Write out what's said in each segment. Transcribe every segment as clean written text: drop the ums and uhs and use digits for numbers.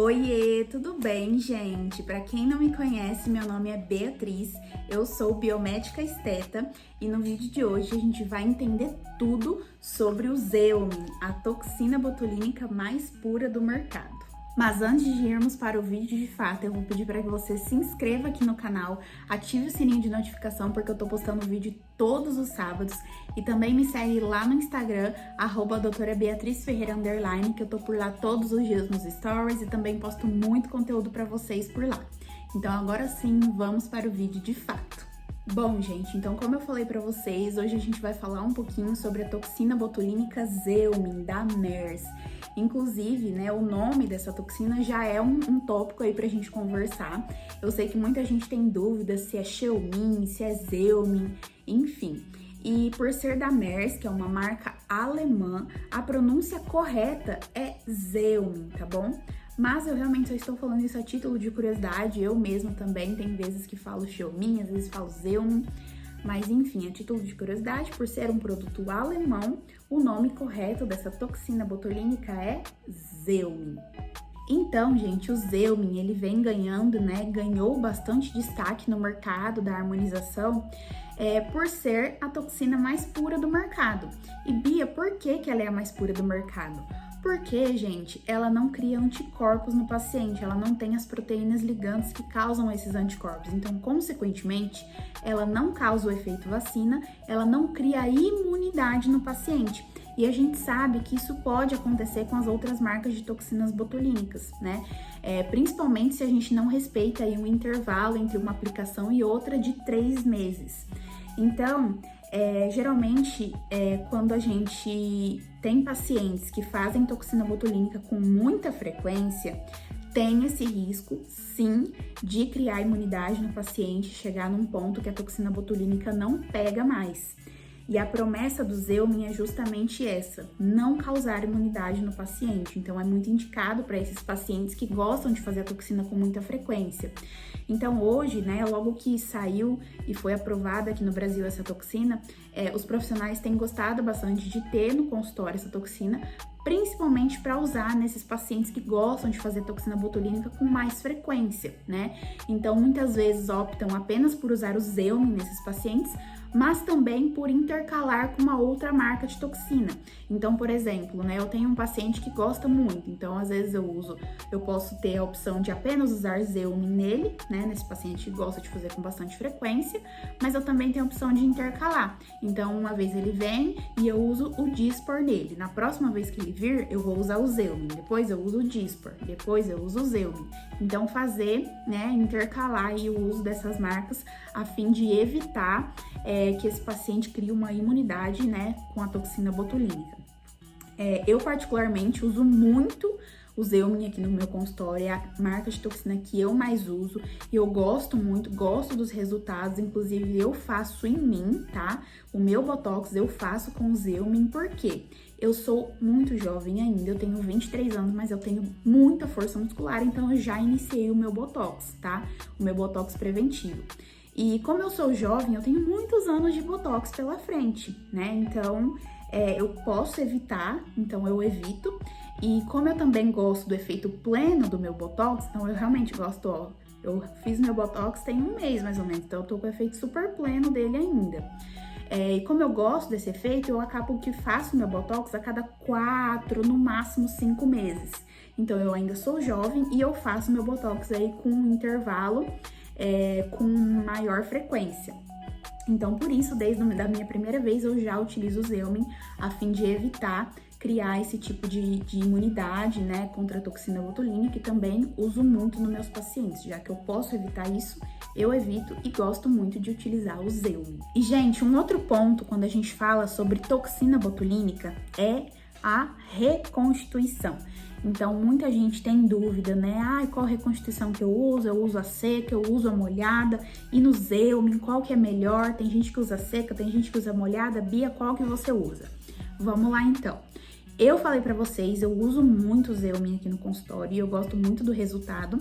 Oiê, tudo bem, gente? Para quem não me conhece, meu nome é Beatriz, eu sou biomédica esteta e no vídeo de hoje a gente vai entender tudo sobre o Zeumin, a toxina botulínica mais pura do mercado. Mas antes de irmos para o vídeo de fato, eu vou pedir para que você se inscreva aqui no canal, ative o sininho de notificação porque eu tô postando vídeo todos os sábados e também me segue lá no Instagram, @doutora_Beatriz_Ferreira_, que eu tô por lá todos os dias nos stories e também posto muito conteúdo para vocês por lá. Então agora sim, vamos para o vídeo de fato. Bom, gente, então como eu falei pra vocês, hoje a gente vai falar um pouquinho sobre a toxina botulínica Zeumin, da Merz. Inclusive, né, o nome dessa toxina já é um tópico aí pra gente conversar. Eu sei que muita gente tem dúvidas se é Xeomin, se é Zeumin, enfim. E por ser da Merz, que é uma marca alemã, a pronúncia correta é Zeumin, tá bom? Mas eu realmente só estou falando isso a título de curiosidade, eu mesma também, tem vezes que falo Xeomin, às vezes falo Zeumin, mas enfim, a título de curiosidade, por ser um produto alemão, o nome correto dessa toxina botulínica é Zeumin. Então, gente, o Zeumin, ele vem ganhando, né, ganhou bastante destaque no mercado da harmonização, por ser a toxina mais pura do mercado. E Bia, por que ela é a mais pura do mercado? Porque, gente, ela não cria anticorpos no paciente, ela não tem as proteínas ligantes que causam esses anticorpos. Então, consequentemente, ela não causa o efeito vacina, ela não cria imunidade no paciente. E a gente sabe que isso pode acontecer com as outras marcas de toxinas botulínicas, né? Principalmente se a gente não respeita aí um intervalo entre uma aplicação e outra de 3 meses. Então, geralmente, quando a gente tem pacientes que fazem toxina botulínica com muita frequência, tem esse risco, sim, de criar imunidade no paciente, chegar num ponto que a toxina botulínica não pega mais. E a promessa do Zeumin é justamente essa, não causar imunidade no paciente. Então, é muito indicado para esses pacientes que gostam de fazer a toxina com muita frequência. Então, hoje, né, logo que saiu e foi aprovada aqui no Brasil essa toxina, os profissionais têm gostado bastante de ter no consultório essa toxina, principalmente para usar nesses pacientes que gostam de fazer toxina botulínica com mais frequência, né? Então, muitas vezes optam apenas por usar o Zeumin nesses pacientes, mas também por intercalar com uma outra marca de toxina. Então, por exemplo, né, eu tenho um paciente que gosta muito, então às vezes eu posso ter a opção de apenas usar Zeumin nele, né, nesse paciente que gosta de fazer com bastante frequência, mas eu também tenho a opção de intercalar. Então, uma vez ele vem e eu uso o Dysport nele. Na próxima vez que ele vir, eu vou usar o Zeumin, depois eu uso o Dysport, depois eu uso o Zeumin. Então, fazer, né, intercalar aí o uso dessas marcas a fim de evitar que esse paciente crie uma imunidade, né, com a toxina botulínica. Eu particularmente uso muito o Zeumin aqui no meu consultório, é a marca de toxina que eu mais uso e eu gosto muito, gosto dos resultados, inclusive eu faço em mim, tá? O meu Botox eu faço com o Zeumin, por quê? Eu sou muito jovem ainda, eu tenho 23 anos, mas eu tenho muita força muscular, então eu já iniciei o meu Botox, tá? O meu Botox preventivo. E como eu sou jovem, eu tenho muitos anos de Botox pela frente, né? Então, eu posso evitar, então eu evito. E como eu também gosto do efeito pleno do meu Botox, então eu realmente gosto, ó. Eu fiz meu Botox tem 1 mês, mais ou menos, então eu tô com o efeito super pleno dele ainda. E como eu gosto desse efeito, eu acabo que faço meu Botox a cada 4, no máximo 5 meses. Então, eu ainda sou jovem e eu faço meu Botox aí com um intervalo com maior frequência. Então, por isso, desde a minha primeira vez, eu já utilizo o Zeumin a fim de evitar criar esse tipo de imunidade, né, contra a toxina botulínica, que também uso muito nos meus pacientes, já que eu posso evitar isso, eu evito e gosto muito de utilizar o Zeumin. E, gente, um outro ponto quando a gente fala sobre toxina botulínica é a reconstituição. Então, muita gente tem dúvida, né? Qual reconstituição que eu uso? Eu uso a seca, eu uso a molhada. E no Zeumin, qual que é melhor? Tem gente que usa seca, tem gente que usa molhada. Bia, qual que você usa? Vamos lá, então. Eu falei pra vocês, eu uso muito o Zeumin aqui no consultório e eu gosto muito do resultado.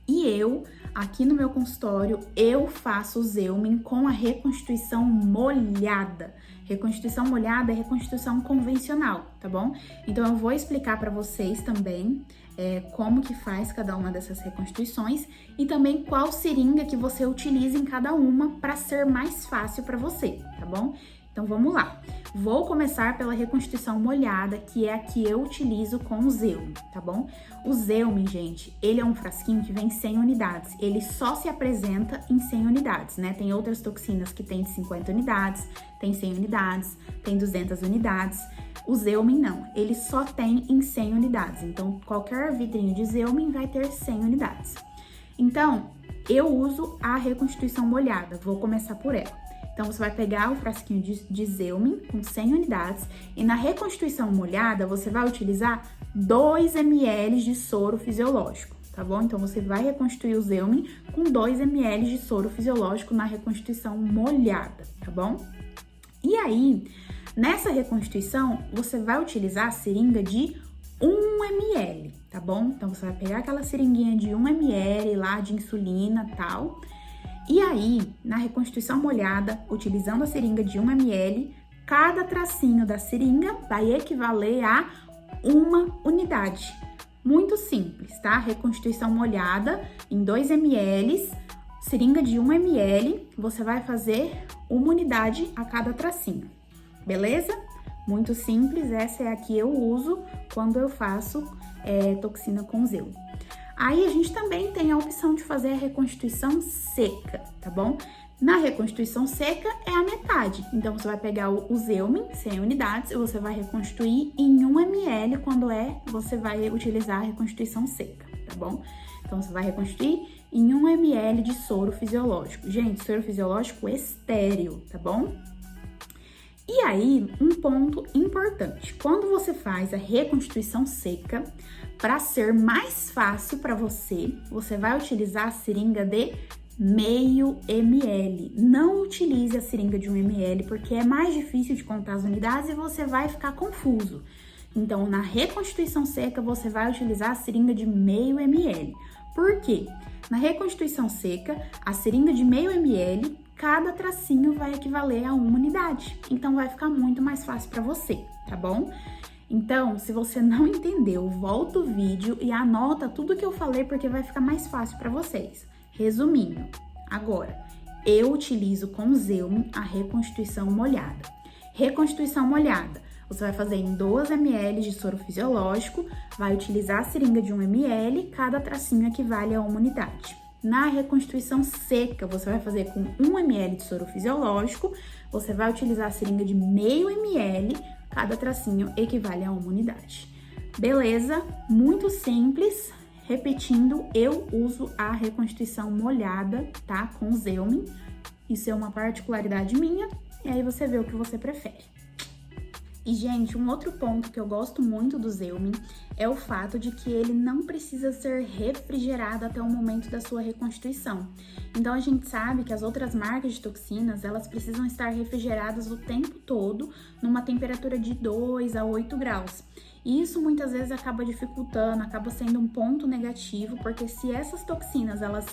E eu, aqui no meu consultório, eu faço o Zeumin com a reconstituição molhada. Reconstituição molhada é reconstituição convencional, tá bom? Então eu vou explicar para vocês também como que faz cada uma dessas reconstituições e também qual seringa que você utiliza em cada uma para ser mais fácil para você, tá bom? Então vamos lá. Vou começar pela reconstituição molhada, que é a que eu utilizo com o Zeumin, tá bom? O Zeumin, gente, ele é um frasquinho que vem 100 unidades. Ele só se apresenta em 100 unidades, né? Tem outras toxinas que tem de 50 unidades, tem 100 unidades, tem 200 unidades. O Zeumin não, ele só tem em 100 unidades. Então, qualquer vidrinho de Zeumin vai ter 100 unidades. Então, eu uso a reconstituição molhada. Vou começar por ela. Então, você vai pegar o frasquinho de Zeumin com 100 unidades e na reconstituição molhada, você vai utilizar 2 ml de soro fisiológico, tá bom? Então, você vai reconstituir o Zeumin com 2 ml de soro fisiológico na reconstituição molhada, tá bom? E aí, nessa reconstituição, você vai utilizar a seringa de 1 ml, tá bom? Então, você vai pegar aquela seringuinha de 1 ml lá de insulina e tal. E aí, na reconstituição molhada, utilizando a seringa de 1 ml, cada tracinho da seringa vai equivaler a 1 unidade. Muito simples, tá? Reconstituição molhada em 2 ml, seringa de 1 ml, você vai fazer 1 unidade a cada tracinho, beleza? Muito simples, essa é a que eu uso quando eu faço toxina com Zeumin. Aí a gente também tem a opção de fazer a reconstituição seca, tá bom? Na reconstituição seca é a metade. Então você vai pegar o Zeumin, 100 unidades, e você vai reconstituir em 1 ml quando você vai utilizar a reconstituição seca, tá bom? Então você vai reconstituir em 1 ml de soro fisiológico. Gente, soro fisiológico estéril, tá bom? E aí, um ponto importante, quando você faz a reconstituição seca, para ser mais fácil para você, você vai utilizar a seringa de meio ml. Não utilize a seringa de 1 ml, porque é mais difícil de contar as unidades e você vai ficar confuso. Então, na reconstituição seca, você vai utilizar a seringa de meio ml. Por quê? Na reconstituição seca, a seringa de meio ml, cada tracinho vai equivaler a 1 unidade. Então, vai ficar muito mais fácil para você, tá bom? Então, se você não entendeu, volta o vídeo e anota tudo que eu falei, porque vai ficar mais fácil para vocês. Resumindo, agora, eu utilizo com o Zeumin a reconstituição molhada. Reconstituição molhada, você vai fazer em 2 ml de soro fisiológico, vai utilizar a seringa de 1 ml, cada tracinho equivale a 1 unidade. Na reconstituição seca, você vai fazer com 1 ml de soro fisiológico, você vai utilizar a seringa de meio ml, cada tracinho equivale a 1 unidade. Beleza? Muito simples. Repetindo, eu uso a reconstituição molhada, tá? Com o Zeumin. Isso é uma particularidade minha, e aí você vê o que você prefere. E, gente, um outro ponto que eu gosto muito do Zeumin é o fato de que ele não precisa ser refrigerado até o momento da sua reconstituição. Então, a gente sabe que as outras marcas de toxinas, elas precisam estar refrigeradas o tempo todo, numa temperatura de 2 a 8 graus. E isso muitas vezes acaba dificultando, acaba sendo um ponto negativo, porque se essas toxinas, elas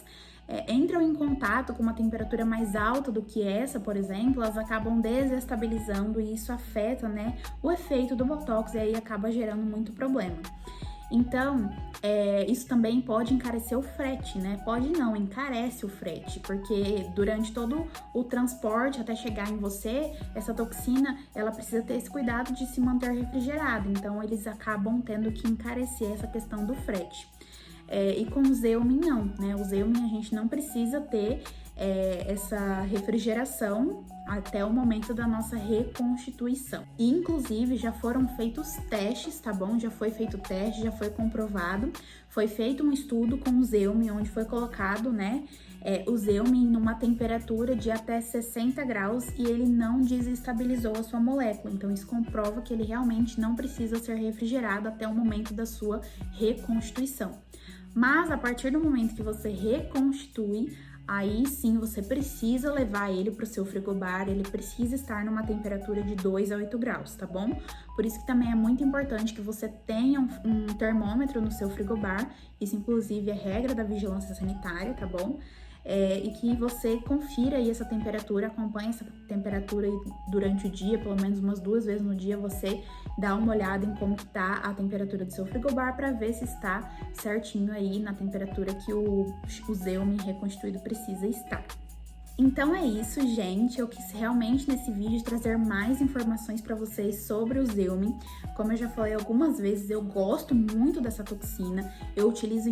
entram em contato com uma temperatura mais alta do que essa, por exemplo, elas acabam desestabilizando e isso afeta, né, o efeito do Botox e aí acaba gerando muito problema. Então, isso também pode encarecer o frete, né? Pode não, encarece o frete, porque durante todo o transporte até chegar em você, essa toxina, ela precisa ter esse cuidado de se manter refrigerada, então eles acabam tendo que encarecer essa questão do frete. E com o Zeumin não, né? O Zeumin a gente não precisa ter essa refrigeração até o momento da nossa reconstituição. E, inclusive, já foram feitos testes, tá bom? Já foi feito teste, já foi comprovado. Foi feito um estudo com o Zeumin, onde foi colocado, né, o Zeumin numa temperatura de até 60 graus e ele não desestabilizou a sua molécula. Então, isso comprova que ele realmente não precisa ser refrigerado até o momento da sua reconstituição. Mas, a partir do momento que você reconstitui, aí sim você precisa levar ele para o seu frigobar, ele precisa estar numa temperatura de 2 a 8 graus, tá bom? Por isso que também é muito importante que você tenha um termômetro no seu frigobar, isso inclusive é regra da vigilância sanitária, tá bom? E que você confira aí essa temperatura, acompanhe essa temperatura durante o dia, pelo menos umas 2 vezes no dia, você dá uma olhada em como que tá a temperatura do seu frigobar para ver se está certinho aí na temperatura que o Zeumin reconstituído precisa estar. Então é isso, gente. Eu quis realmente nesse vídeo trazer mais informações para vocês sobre o Zeumin. Como eu já falei algumas vezes, eu gosto muito dessa toxina. Eu utilizo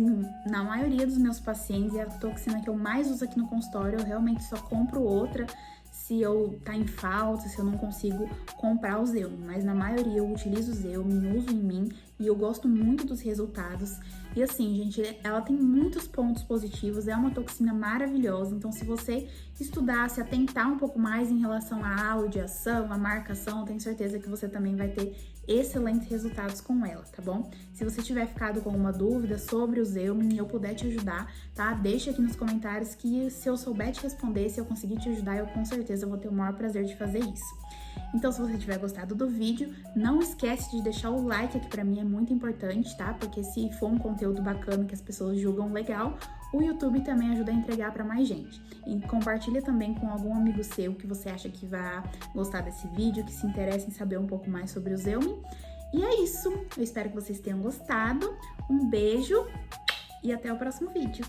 na maioria dos meus pacientes e a toxina que eu mais uso aqui no consultório. Eu realmente só compro outra se eu tá em falta, se eu não consigo comprar o Zeumin. Mas na maioria eu utilizo o Zeumin, uso em mim e eu gosto muito dos resultados. E assim, gente, ela tem muitos pontos positivos, é uma toxina maravilhosa, então se você estudar, se atentar um pouco mais em relação à audiação, à marcação, tenho certeza que você também vai ter excelentes resultados com ela, tá bom? Se você tiver ficado com alguma dúvida sobre o Zeumin e eu puder te ajudar, tá? Deixa aqui nos comentários que se eu souber te responder, se eu conseguir te ajudar, eu com certeza vou ter o maior prazer de fazer isso. Então, se você tiver gostado do vídeo, não esquece de deixar o like aqui pra mim, é muito importante, tá? Porque se for um conteúdo bacana que as pessoas julgam legal, o YouTube também ajuda a entregar pra mais gente. E compartilha também com algum amigo seu que você acha que vai gostar desse vídeo, que se interessa em saber um pouco mais sobre o Zeumin. E é isso, eu espero que vocês tenham gostado. Um beijo e até o próximo vídeo.